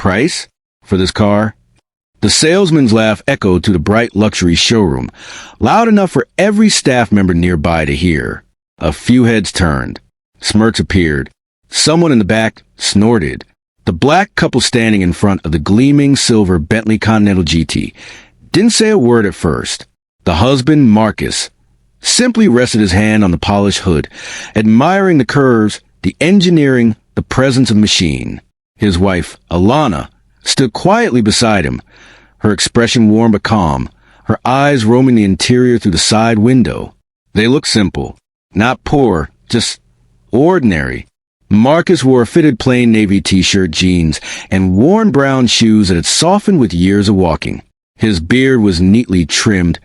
Price? For this car? The salesman's laugh echoed through the bright luxury showroom, loud enough for every staff member nearby to hear. A few heads turned. Smirks appeared. Someone in the back snorted. The black couple standing in front of the gleaming silver Bentley Continental GT didn't say a word at first. The husband, Marcus, simply rested his hand on the polished hood, admiring the curves, the engineering, the presence of machine. His wife, Alana, stood quietly beside him, her expression warm but calm, her eyes roaming the interior through the side window. They looked simple, not poor, just ordinary. Marcus wore a fitted plain navy t-shirt, jeans, and worn brown shoes that had softened with years of walking. His beard was neatly trimmed,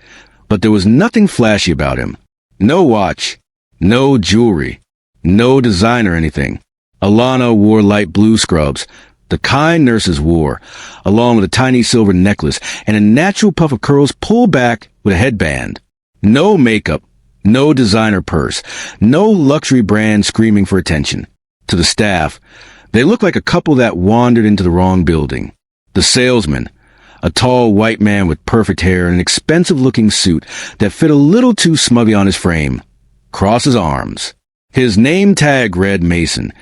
but there was nothing flashy about him. No watch, no jewelry, no design or anything. Alana wore light blue scrubs, the kind nurses wore, along with a tiny silver necklace and a natural puff of curls pulled back with a headband. No makeup, no designer purse, no luxury brand screaming for attention. To the staff, they looked like a couple that wandered into the wrong building. The salesman, a tall white man with perfect hair and an expensive-looking suit that fit a little too smugly on his frame, crossed his arms. His name tag read Mason,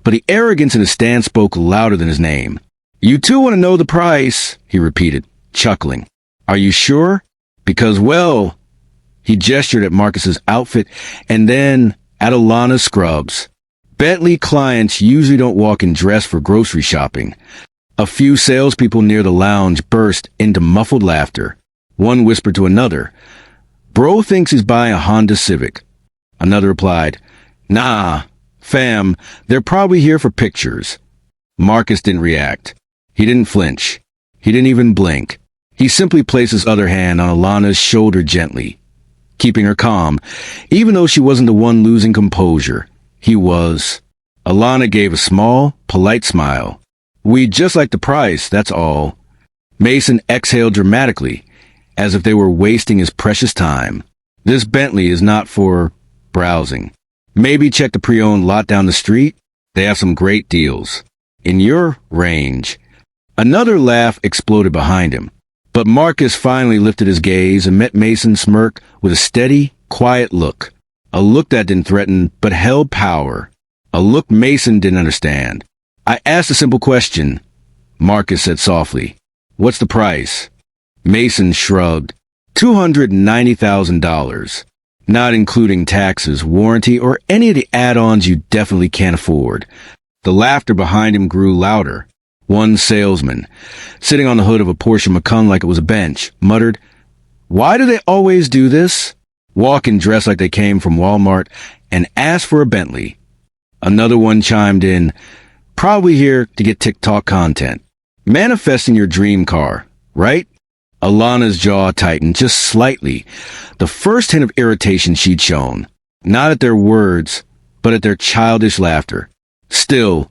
but the arrogance in his stance spoke louder than his name. "You two want to know the price," he repeated, chuckling. "Are you sure? Because, well..." He gestured at Marcus's outfit and then at Alana's scrubs. Bentley clients usually don't walk in dress for grocery shopping. A few salespeople near the lounge burst into muffled laughter. One whispered to another, "Bro thinks he's buying a Honda Civic." Another replied, "Nah, fam, they're probably here for pictures." Marcus didn't react. He didn't flinch. He didn't even blink. He simply placed his other hand on Alana's shoulder gently, keeping her calm, even though she wasn't the one losing composure. He was. Alana gave a small, polite smile. "We'd just like the price, that's all." Mason exhaled dramatically, as if they were wasting his precious time. "This Bentley is not for browsing. Maybe check the pre-owned lot down the street. They have some great deals. In your range." Another laugh exploded behind him, but Marcus finally lifted his gaze and met Mason's smirk with a steady, quiet look. A look that didn't threaten, but held power. A look Mason didn't understand. "I asked a simple question," Marcus said softly. "What's the price?" Mason shrugged. $290,000. Not including taxes, warranty, or any of the add-ons you definitely can't afford. The laughter behind him grew louder. One salesman, sitting on the hood of a Porsche Macan like it was a bench, muttered, "Why do they always do this? Walk and dress like they came from Walmart and ask for a Bentley." Another one chimed in, "Probably here to get TikTok content. Manifesting your dream car, right?" Alana's jaw tightened just slightly, the first hint of irritation she'd shown, not at their words, but at their childish laughter. Still,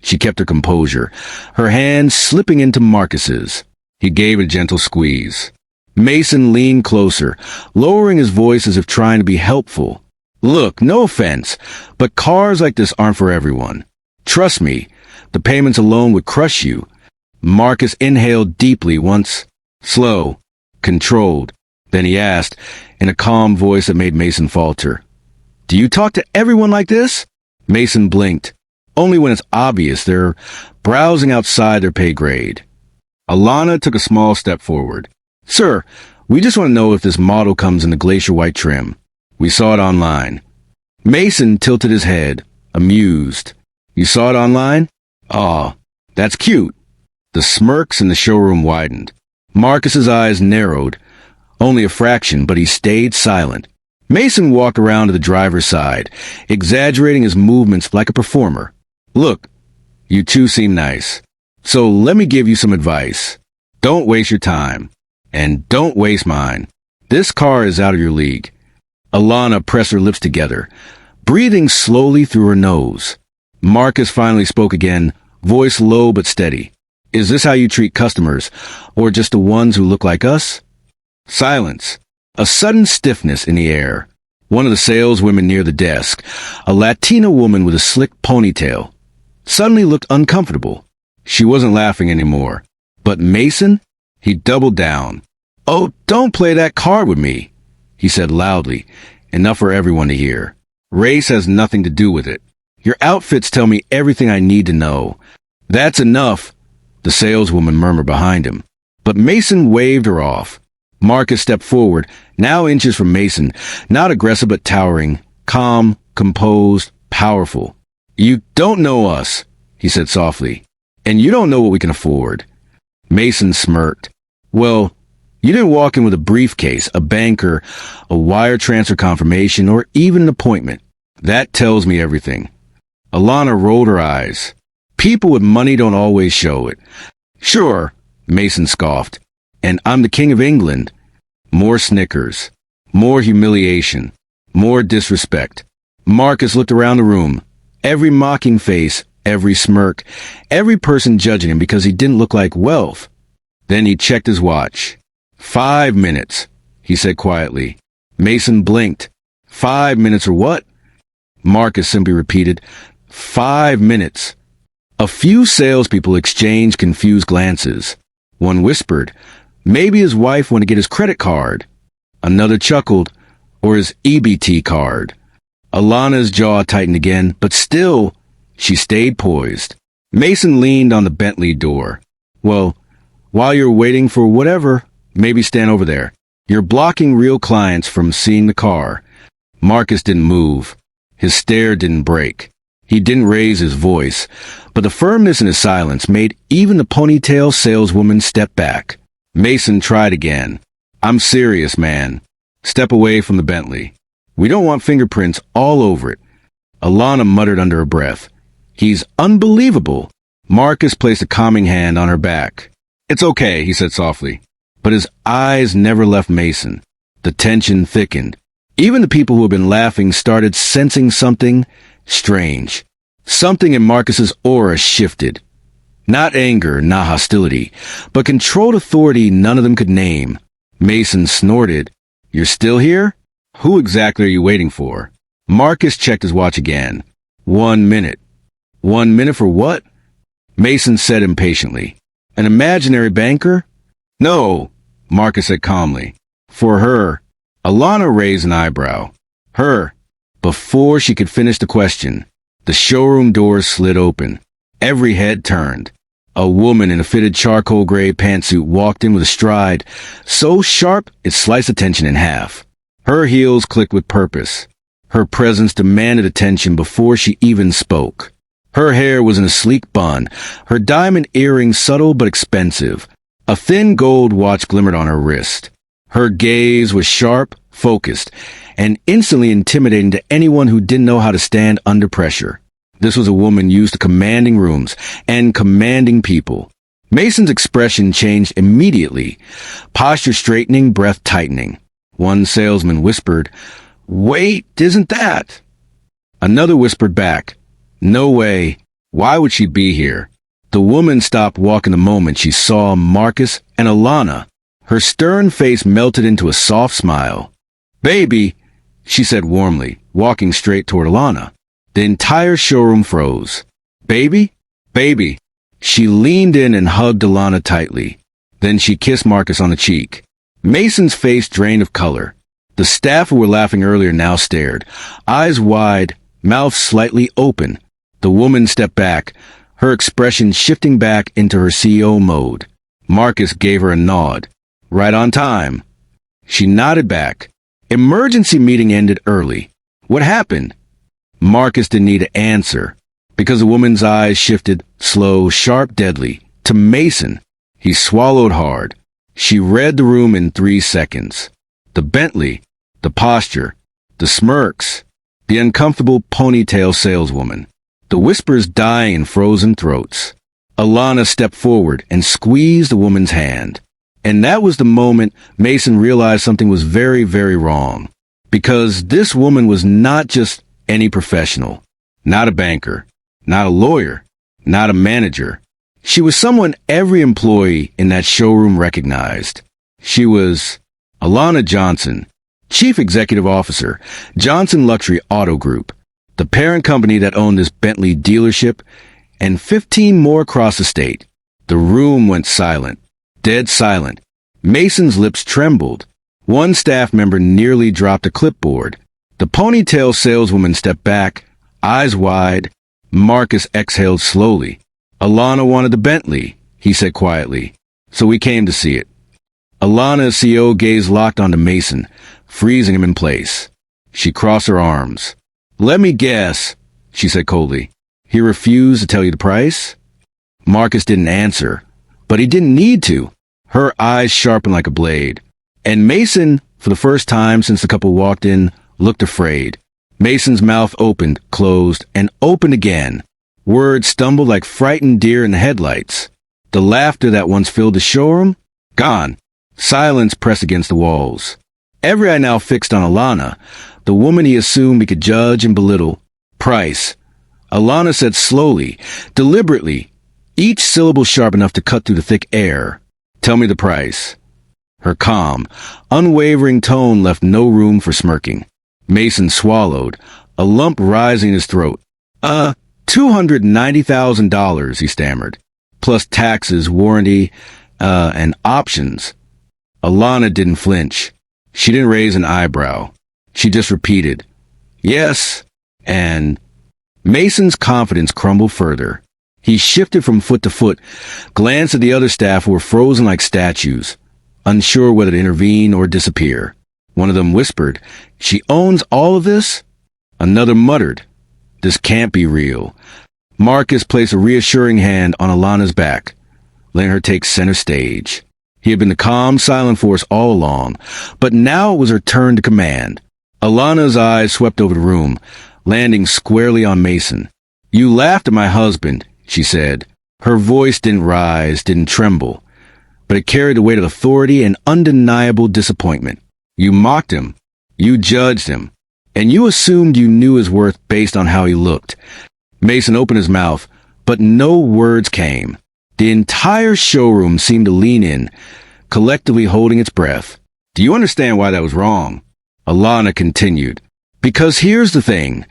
she kept her composure, her hand slipping into Marcus's. He gave a gentle squeeze. Mason leaned closer, lowering his voice as if trying to be helpful. "Look, no offense, but cars like this aren't for everyone. Trust me, the payments alone would crush you." Marcus inhaled deeply once, slow, controlled. Then he asked, in a calm voice that made Mason falter, "Do you talk to everyone like this?" Mason blinked. "Only when it's obvious they're browsing outside their pay grade." Alana took a small step forward. "Sir, we just want to know if this model comes in the glacier white trim. We saw it online." Mason tilted his head, amused. "You saw it online? Aw, that's cute." The smirks in the showroom widened. Marcus's eyes narrowed, only a fraction, but he stayed silent. Mason walked around to the driver's side, exaggerating his movements like a performer. "Look, you two seem nice. So let me give you some advice. Don't waste your time. And don't waste mine. This car is out of your league." Alana pressed her lips together, breathing slowly through her nose. Marcus finally spoke again, voice low but steady. "Is this how you treat customers, or just the ones who look like us?" Silence. A sudden stiffness in the air. One of the saleswomen near the desk, a Latina woman with a slick ponytail, suddenly looked uncomfortable. She wasn't laughing anymore. But Mason? He doubled down. "Oh, don't play that card with me," he said loudly, enough for everyone to hear. "Race has nothing to do with it. Your outfits tell me everything I need to know." "That's enough," the saleswoman murmured behind him. But Mason waved her off. Marcus stepped forward, now inches from Mason, not aggressive but towering, calm, composed, powerful. "You don't know us," he said softly, "and you don't know what we can afford." Mason smirked. "Well, you didn't walk in with a briefcase, a banker, a wire transfer confirmation, or even an appointment. That tells me everything." Alana rolled her eyes. "People with money don't always show it." "Sure," Mason scoffed. "And I'm the King of England." More snickers. More humiliation. More disrespect. Marcus looked around the room. Every mocking face, every smirk, every person judging him because he didn't look like wealth. Then he checked his watch. 5 minutes, he said quietly. Mason blinked. 5 minutes or what? Marcus simply repeated, 5 minutes. A few salespeople exchanged confused glances. One whispered, maybe his wife wanted to get his credit card. Another chuckled, or his EBT card. Alana's jaw tightened again, but still, she stayed poised. Mason leaned on the Bentley door. Well, while you're waiting for whatever, maybe stand over there. You're blocking real clients from seeing the car. Marcus didn't move. His stare didn't break. He didn't raise his voice, but the firmness in his silence made even the ponytail saleswoman step back. Mason tried again. I'm serious, man. Step away from the Bentley. We don't want fingerprints all over it. Alana muttered under her breath. He's unbelievable. Marcus placed a calming hand on her back. It's okay, he said softly. But his eyes never left Mason. The tension thickened. Even the people who had been laughing started sensing something strange. Something in Marcus's aura shifted. Not anger, not hostility, but controlled authority none of them could name. Mason snorted. You're still here? Who exactly are you waiting for? Marcus checked his watch again. 1 minute. 1 minute for what? Mason said impatiently. An imaginary banker? No, Marcus said calmly. For her. Alana raised an eyebrow. Her. Before she could finish the question, the showroom doors slid open. Every head turned. A woman in a fitted charcoal gray pantsuit walked in with a stride so sharp it sliced attention in half. Her heels clicked with purpose. Her presence demanded attention before she even spoke. Her hair was in a sleek bun, her diamond earrings subtle but expensive. A thin gold watch glimmered on her wrist. Her gaze was sharp, focused, and instantly intimidating to anyone who didn't know how to stand under pressure. This was a woman used to commanding rooms and commanding people. Mason's expression changed immediately, posture straightening, breath tightening. One salesman whispered, Wait, isn't that? Another whispered back, No way. Why would she be here? The woman stopped walking the moment she saw Marcus and Alana. Her stern face melted into a soft smile. Baby, she said warmly, walking straight toward Alana. The entire showroom froze. Baby? Baby. She leaned in and hugged Alana tightly. Then she kissed Marcus on the cheek. Mason's face drained of color. The staff who were laughing earlier now stared, eyes wide, mouth slightly open. The woman stepped back, her expression shifting back into her CEO mode. Marcus gave her a nod. Right on time. She nodded back. Emergency meeting ended early. What happened? Marcus didn't need to answer, because the woman's eyes shifted, slow, sharp, deadly, to Mason. He swallowed hard. She read the room in 3 seconds. The Bentley, the posture, the smirks, the uncomfortable ponytail saleswoman, the whispers dying in frozen throats. Alana stepped forward and squeezed the woman's hand. And that was the moment Mason realized something was very, very wrong. Because this woman was not just any professional, not a banker, not a lawyer, not a manager. She was someone every employee in that showroom recognized. She was Alana Johnson, Chief Executive Officer, Johnson Luxury Auto Group, the parent company that owned this Bentley dealership and 15 more across the state. The room went silent, dead silent. Mason's lips trembled. One staff member nearly dropped a clipboard. The ponytail saleswoman stepped back, eyes wide. Marcus exhaled slowly. Alana wanted the Bentley, he said quietly, so we came to see it. Alana's CO gaze locked onto Mason, freezing him in place. She crossed her arms. Let me guess, she said coldly. He refused to tell you the price? Marcus didn't answer, but he didn't need to. Her eyes sharpened like a blade. And Mason, for the first time since the couple walked in, looked afraid. Mason's mouth opened, closed, and opened again. Words stumbled like frightened deer in the headlights. The laughter that once filled the showroom? Gone. Silence pressed against the walls. Every eye now fixed on Alana, the woman he assumed he could judge and belittle. Price. Alana said slowly, deliberately, each syllable sharp enough to cut through the thick air. Tell me the price. Her calm, unwavering tone left no room for smirking. Mason swallowed, a lump rising in his throat. $290,000, he stammered, plus taxes, warranty, and options. Alana didn't flinch. She didn't raise an eyebrow. She just repeated, yes, and Mason's confidence crumbled further. He shifted from foot to foot, glanced at the other staff who were frozen like statues, unsure whether to intervene or disappear. One of them whispered, she owns all of this? Another muttered, this can't be real. Marcus placed a reassuring hand on Alana's back, letting her take center stage. He had been the calm, silent force all along, but now it was her turn to command. Alana's eyes swept over the room, landing squarely on Mason. You laughed at my husband, she said. Her voice didn't rise, didn't tremble, but it carried the weight of authority and undeniable disappointment. You mocked him, you judged him, and you assumed you knew his worth based on how he looked. Mason opened his mouth, but no words came. The entire showroom seemed to lean in, collectively holding its breath. Do you understand why that was wrong? Alana continued. Because here's the thing.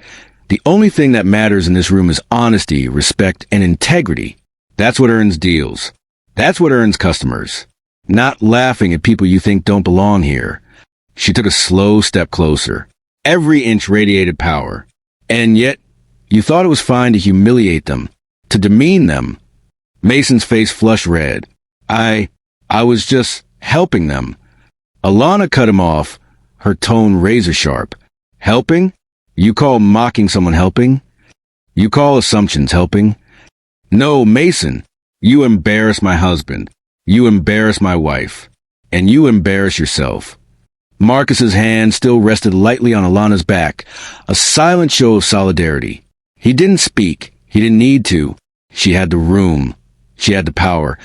The only thing that matters in this room is honesty, respect, and integrity. That's what earns deals. That's what earns customers. Not laughing at people you think don't belong here. She took a slow step closer. Every inch radiated power. And yet, you thought it was fine to humiliate them, to demean them. Mason's face flushed red. I was just helping them. Alana cut him off, her tone razor sharp. Helping? You call mocking someone helping? You call assumptions helping? No, Mason, you embarrass my husband. You embarrass my wife. And you embarrass yourself. Marcus's hand still rested lightly on Alana's back, a silent show of solidarity. He didn't speak. He didn't need to. She had the room. She had the power.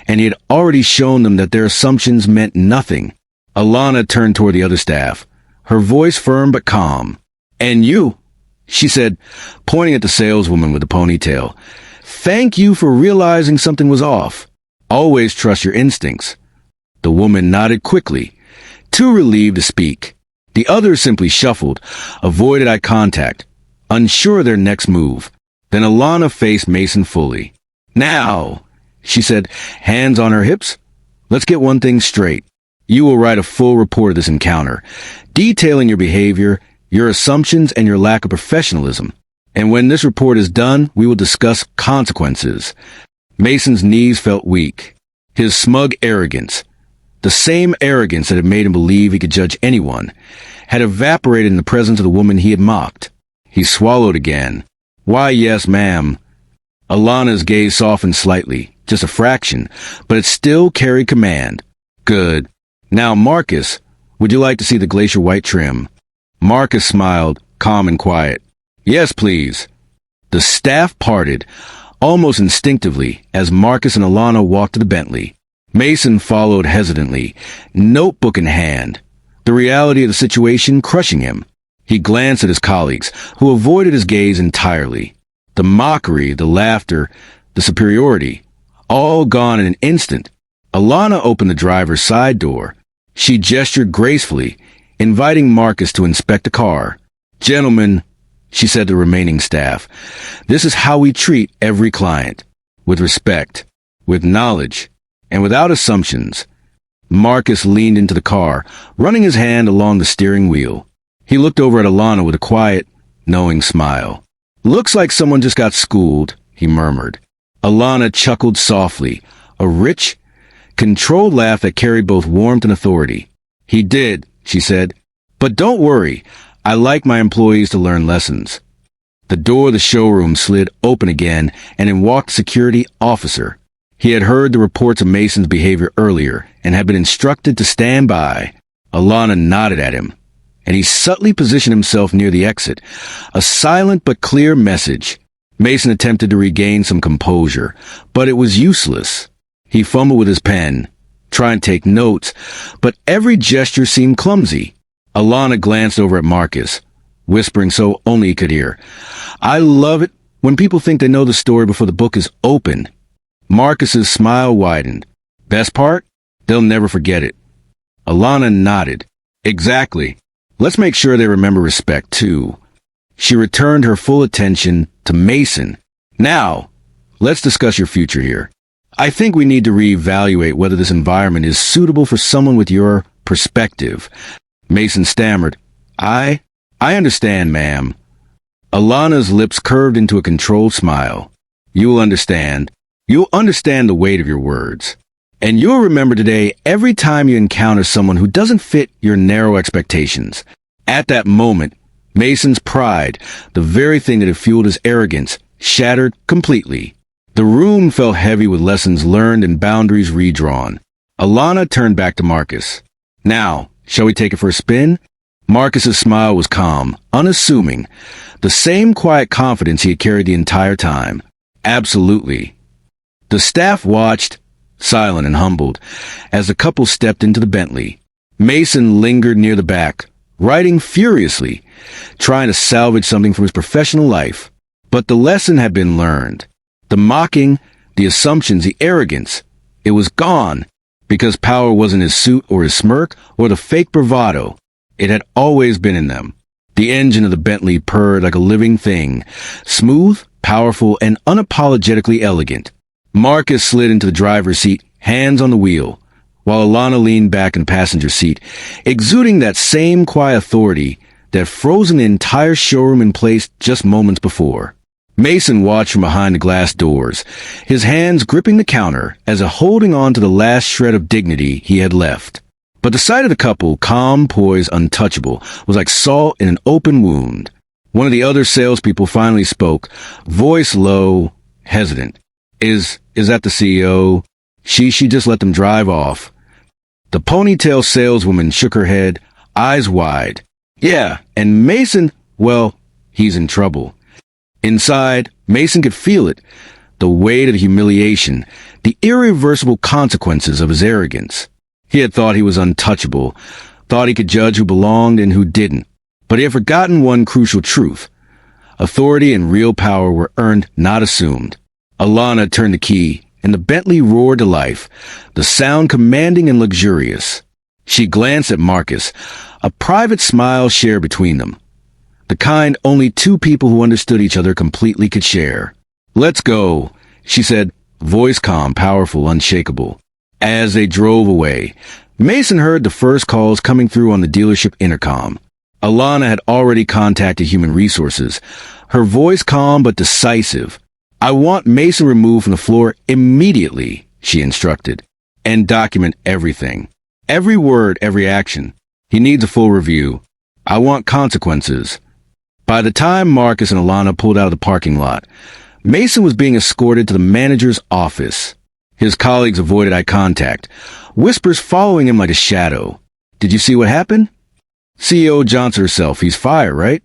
And he had already shown them that their assumptions meant nothing. Alana turned toward the other staff, her voice firm but calm. And you, she said, pointing at the saleswoman with the ponytail. Thank you for realizing something was off. Always trust your instincts. The woman nodded quickly, too relieved to speak. The others simply shuffled, avoided eye contact, unsure of their next move. Then Alana faced Mason fully. Now, she said, hands on her hips, let's get one thing straight. You will write a full report of this encounter, detailing your behavior, your assumptions, and your lack of professionalism. And when this report is done, we will discuss consequences. Mason's knees felt weak. His smug arrogance, the same arrogance that had made him believe he could judge anyone, had evaporated in the presence of the woman he had mocked. He swallowed again. Why, yes, ma'am. Alana's gaze softened slightly, just a fraction, but it still carried command. Good. Now, Marcus, would you like to see the glacier white trim? Marcus smiled, calm and quiet. Yes, please. The staff parted, almost instinctively, as Marcus and Alana walked to the Bentley. Mason followed hesitantly, notebook in hand, the reality of the situation crushing him. He glanced at his colleagues, who avoided his gaze entirely. The mockery, the laughter, the superiority, all gone in an instant. Alana opened the driver's side door. She gestured gracefully, inviting Marcus to inspect the car. Gentlemen, she said to the remaining staff. This is how we treat every client. With respect, with knowledge, and without assumptions. Marcus leaned into the car, running his hand along the steering wheel. He looked over at Alana with a quiet, knowing smile. Looks like someone just got schooled, he murmured. Alana chuckled softly, a rich, controlled laugh that carried both warmth and authority. He did, she said. But don't worry, I like my employees to learn lessons. The door of the showroom slid open again, and in walked a security officer. He had heard the reports of Mason's behavior earlier and had been instructed to stand by. Alana nodded at him, and he subtly positioned himself near the exit. A silent but clear message. Mason attempted to regain some composure, but it was useless. He fumbled with his pen, trying to take notes, but every gesture seemed clumsy. Alana glanced over at Marcus, whispering so only he could hear. I love it when people think they know the story before the book is open. Marcus's smile widened. Best part? They'll never forget it. Alana nodded. Exactly. Let's make sure they remember respect, too. She returned her full attention to Mason. Now, let's discuss your future here. I think we need to reevaluate whether this environment is suitable for someone with your perspective. Mason stammered. I understand, ma'am. Alana's lips curved into a controlled smile. You will understand. You'll understand the weight of your words. And you'll remember today every time you encounter someone who doesn't fit your narrow expectations. At that moment, Mason's pride, the very thing that had fueled his arrogance, shattered completely. The room felt heavy with lessons learned and boundaries redrawn. Alana turned back to Marcus. Now, shall we take it for a spin? Marcus's smile was calm, unassuming, the same quiet confidence he had carried the entire time. Absolutely. The staff watched, silent and humbled, as the couple stepped into the Bentley. Mason lingered near the back, writing furiously, trying to salvage something from his professional life. But the lesson had been learned. The mocking, the assumptions, the arrogance, it was gone, because power wasn't his suit or his smirk or the fake bravado. It had always been in them. The engine of the Bentley purred like a living thing, smooth, powerful, and unapologetically elegant. Marcus slid into the driver's seat, hands on the wheel, while Alana leaned back in the passenger seat, exuding that same quiet authority that had frozen the entire showroom in place just moments before. Mason watched from behind the glass doors, his hands gripping the counter as if holding on to the last shred of dignity he had left. But the sight of the couple, calm, poised, untouchable, was like salt in an open wound. One of the other salespeople finally spoke, voice low, hesitant. Is that the CEO? She just let them drive off. The ponytail saleswoman shook her head, eyes wide. Yeah, and Mason, well, he's in trouble. Inside, Mason could feel it, the weight of the humiliation, the irreversible consequences of his arrogance. He had thought he was untouchable, thought he could judge who belonged and who didn't. But he had forgotten one crucial truth. Authority and real power were earned, not assumed. Alana turned the key, and the Bentley roared to life, the sound commanding and luxurious. She glanced at Marcus, a private smile shared between them. The kind only two people who understood each other completely could share. Let's go, she said, voice calm, powerful, unshakable. As they drove away, Mason heard the first calls coming through on the dealership intercom. Alana had already contacted human resources, her voice calm but decisive. I want Mason removed from the floor immediately, she instructed, and document everything. Every word, every action. He needs a full review. I want consequences. By the time Marcus and Alana pulled out of the parking lot, Mason was being escorted to the manager's office. His colleagues avoided eye contact, whispers following him like a shadow. Did you see what happened? CEO Johnson herself, he's fired, right?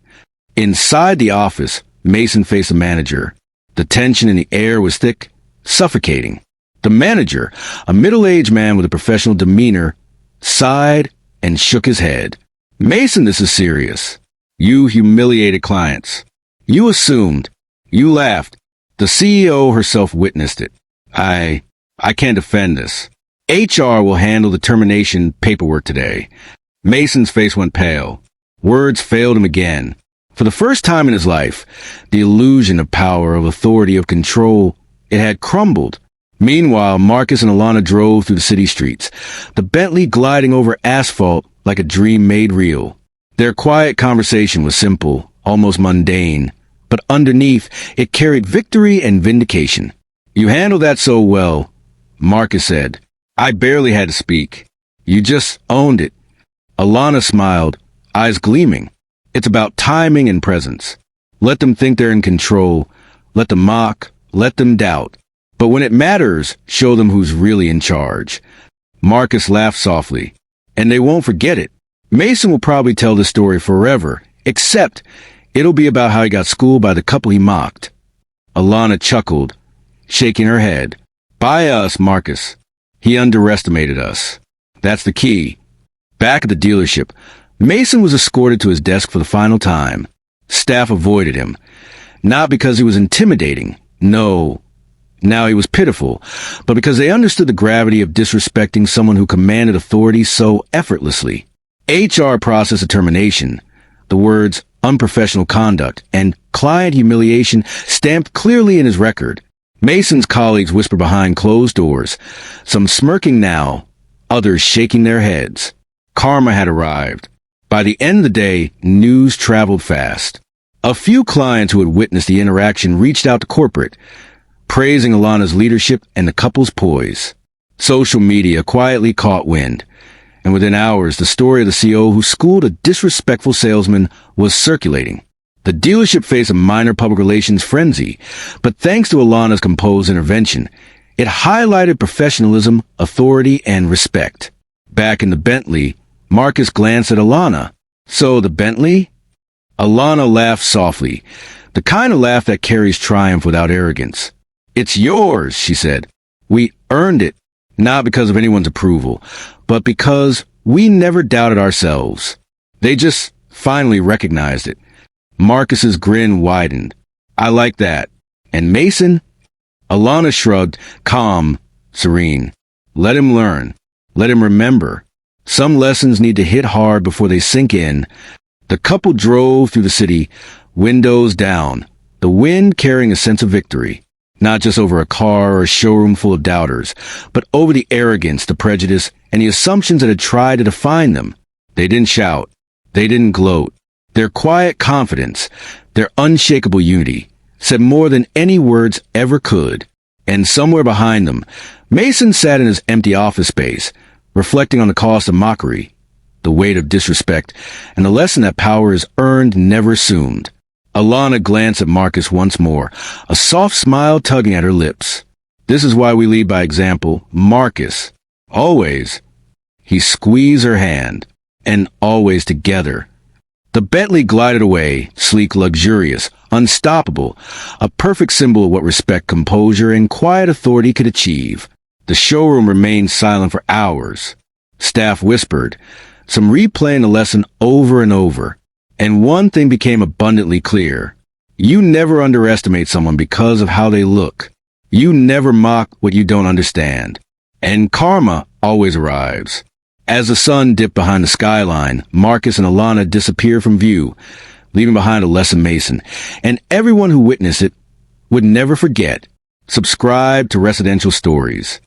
Inside the office, Mason faced the manager. The tension in the air was thick, suffocating. The manager, a middle-aged man with a professional demeanor, sighed and shook his head. Mason, this is serious. You humiliated clients. You assumed. You laughed. The CEO herself witnessed it. I can't defend this. HR will handle the termination paperwork today. Mason's face went pale. Words failed him again. For the first time in his life, the illusion of power, of authority, of control, it had crumbled. Meanwhile, Marcus and Alana drove through the city streets, the Bentley gliding over asphalt like a dream made real. Their quiet conversation was simple, almost mundane, but underneath, it carried victory and vindication. "You handled that so well," Marcus said. "I barely had to speak. You just owned it." Alana smiled, eyes gleaming. "It's about timing and presence. Let them think they're in control. Let them mock. Let them doubt. But when it matters, show them who's really in charge." Marcus laughed softly. "And they won't forget it. Mason will probably tell this story forever, except it'll be about how he got schooled by the couple he mocked." Alana chuckled, shaking her head. "By us, Marcus. He underestimated us. That's the key." Back at the dealership, Mason was escorted to his desk for the final time. Staff avoided him. Not because he was intimidating. No. Now he was pitiful, but because they understood the gravity of disrespecting someone who commanded authority so effortlessly. HR process of termination, the words unprofessional conduct and client humiliation stamped clearly in his record. Mason's colleagues whispered behind closed doors, some smirking now, others shaking their heads. Karma had arrived. By the end of the day, news traveled fast. A few clients who had witnessed the interaction reached out to corporate, praising Alana's leadership and the couple's poise. Social media quietly caught wind, and within hours, the story of the CO who schooled a disrespectful salesman was circulating. The dealership faced a minor public relations frenzy, but thanks to Alana's composed intervention, it highlighted professionalism, authority, and respect. Back in the Bentley, Marcus glanced at Alana. "So, the Bentley?" Alana laughed softly, the kind of laugh that carries triumph without arrogance. "It's yours," she said. "We earned it, not because of anyone's approval, but because we never doubted ourselves." They just finally recognized it. Marcus's grin widened. "I like that. And Mason?" Alana shrugged, calm, serene. "Let him learn. Let him remember. Some lessons need to hit hard before they sink in." The couple drove through the city, windows down, the wind carrying a sense of victory. Not just over a car or a showroom full of doubters, but over the arrogance, the prejudice, and the assumptions that had tried to define them. They didn't shout. They didn't gloat. Their quiet confidence, their unshakable unity, said more than any words ever could. And somewhere behind them, Mason sat in his empty office space, reflecting on the cost of mockery, the weight of disrespect, and the lesson that power is earned, never assumed. Alana glanced at Marcus once more, a soft smile tugging at her lips. "This is why we lead by example, Marcus. Always." He squeezed her hand. "And always together." The Bentley glided away, sleek, luxurious, unstoppable, a perfect symbol of what respect, composure, and quiet authority could achieve. The showroom remained silent for hours. Staff whispered, some replaying the lesson over and over. And one thing became abundantly clear. You never underestimate someone because of how they look. You never mock what you don't understand. And karma always arrives. As the sun dipped behind the skyline, Marcus and Alana disappeared from view, leaving behind a lesson Mason, and everyone who witnessed it would never forget. Subscribe to Residential Stories.